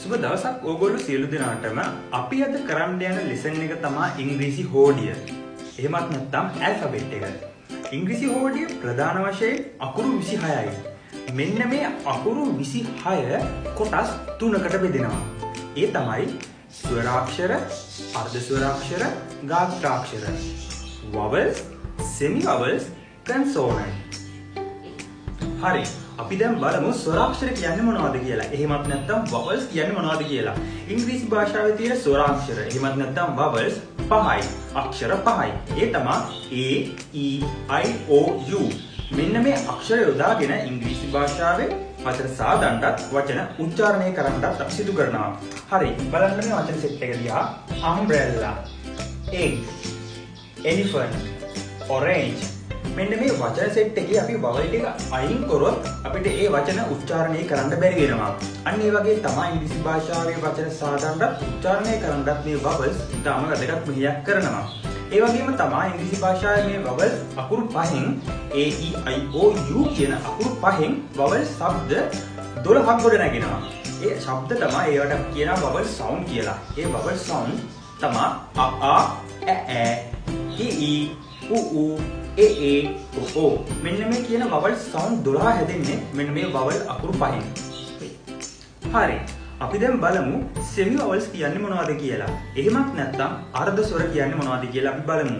සුබ දවසක් ඕගොල්ලෝ සියලු දෙනාටම අපි අද කරන්න යන ලෙසන් එක තමයි ඉංග්‍රීසි හෝඩිය. එහෙමත් නැත්නම් ඇල්ෆබෙට් එක. ඉංග්‍රීසි හෝඩිය ප්‍රධාන වශයෙන් අකුරු 26යි. මෙන්න මේ අකුරු 26 කොටස් තුනකට බෙදෙනවා. ඒ තමයි ස්වරාක්ෂර, අර්ධ ස්වරාක්ෂර, ගාත්‍රාක්ෂර, vowels, semi vowels, consonant. හරි. අපි දැන් බලමු ස්වරාක්ෂර කියන්නේ මොනවද කියලා. එහෙමත් නැත්නම් vowels කියන්නේ මොනවද කියලා. ඉංග්‍රීසි භාෂාවේ තියෙන ස්වරාක්ෂර එහෙමත් නැත්නම් vowels 5යි. අක්ෂර 5යි. ඒ තමයි A, E, I, O, U. මෙන්න මේ අක්ෂර යොදාගෙන ඉංග්‍රීසි භාෂාවේ වචන සාදන්නත් වචන උච්චාරණය කරන්නත් අපි සිදු කරනවා. හරි. බලන්න මේ වචන සෙට් එක දිහා. umbrella, egg, elephant, orange. මෙන්න මේ වචන සෙට් එකේ අපි vowel ටික අයින් කරොත් අපිට ඒ වචන උච්චාරණය කරන්න බැරි වෙනවා. අන්න ඒ වගේ තමයි ඉංග්‍රීසි භාෂාවේ වචන සාධාරණත් උච්චාරණය කරන්නත් මේ vowels ඉතාම වැදගත් මෙහෙයක් කරනවා. ඒ වගේම තමයි ඉංග්‍රීසි භාෂාවේ මේ vowels අකුරු පහෙන් A, E, I, O, U කියන අකුරු පහෙන් vowel ශබ්ද 12ක් ගොඩ නැගෙනවා. ඒ ශබ්ද තමයි ඒවට කියනවා vowel sound කියලා. ඒ vowel sound තමයි අ, ඈ, ඊ, ඌ, ඒ ඕ. මෙන්න මේ කියන vowel sound 12 හැදෙන්නේ මෙන්න මේ vowel අකුරු පහෙන්. හරි. අපි දැන් බලමු semi vowels කියන්නේ මොනවද කියලා. එහෙමත් නැත්නම් අර්ධ ස්වර කියන්නේ මොනවද කියලා අපි බලමු.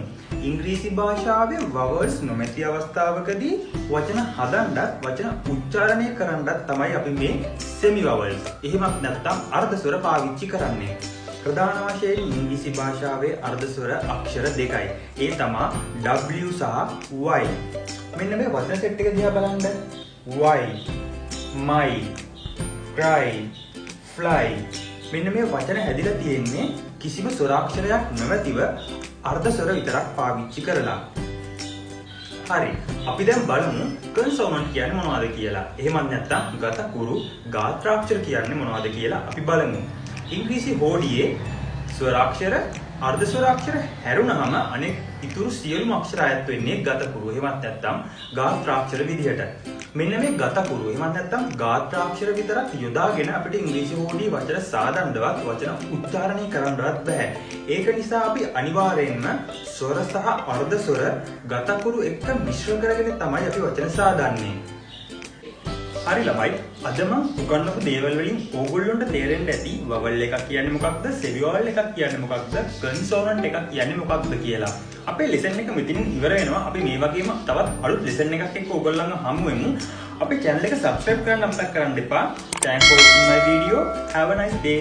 ඉංග්‍රීසි භාෂාවේ vowels නොමැති අවස්ථාවකදී වචන හදන්නත් වචන උච්චාරණය කරන්නත් තමයි අපි මේ semi vowels. එහෙමත් නැත්නම් අර්ධ ස්වර පාවිච්චි කරන්නේ. ප්‍රධාන වශයෙන් ඉංග්‍රීසි භාෂාවේ අර්ධ ස්වර අක්ෂර දෙකයි. ඒ තමයි W සහ Y. මෙන්න මේ වචන සෙට් එක දිහා බලන්න. Y, my, cry, fly. මෙන්න මේ වචන හැදිලා තියෙන්නේ කිසිම ස්වරාක්ෂරයක් නැවතිව අර්ධ ස්වර විතරක් පාවිච්චි කරලා. හරි. අපි දැන් බලමු consonant කියන්නේ මොනවද කියලා. එහෙමත් නැත්නම් ගතකුරු, ගාත්‍රාක්ෂර කියන්නේ මොනවද කියලා අපි බලමු. ඉංග්‍රීසි හෝඩියේ ස්වරාක්ෂර අර්ධ ස්වරාක්ෂර හැරුණාම අනෙක් ඉතුරු සියලුම අක්ෂර අයත් වෙන්නේ ගතකුරු. එහෙමත් නැත්නම් ගාත්‍රාක්ෂර විදිහට. මෙන්න මේ ගතකුරු එහෙමත් නැත්නම් ගාත්‍රාක්ෂර විතරක් යොදාගෙන අපිට ඉංග්‍රීසි හෝඩියේ වචන සාදන්නවත් වචන උච්චාරණය කරන්නවත් බෑ. ඒක නිසා අපි අනිවාර්යයෙන්ම ස්වර සහ අර්ධ ස්වර ගතකුරු එක්ක මිශ්‍ර කරගෙන තමයි අපි වචන සාදන්නේ. හරි ළමයි, අද මම උගන්වපු දේවල් වලින් ඕගොල්ලන්ට තේරෙන්න ඇති vowel එකක් කියන්නේ මොකක්ද, semi vowel එකක් කියන්නේ මොකක්ද, consonant එකක් කියන්නේ මොකක්ද කියලා. අපේ lesson එක මෙතනින් ඉවර වෙනවා. අපි මේ වගේම තවත් අලුත් lesson එකක් එක්ක ඕගොල්ලන්ව හමු වෙමු. අපේ channel එක subscribe කරන්න අමතක කරන්න එපා. Thanks for watching my video. Have a nice day.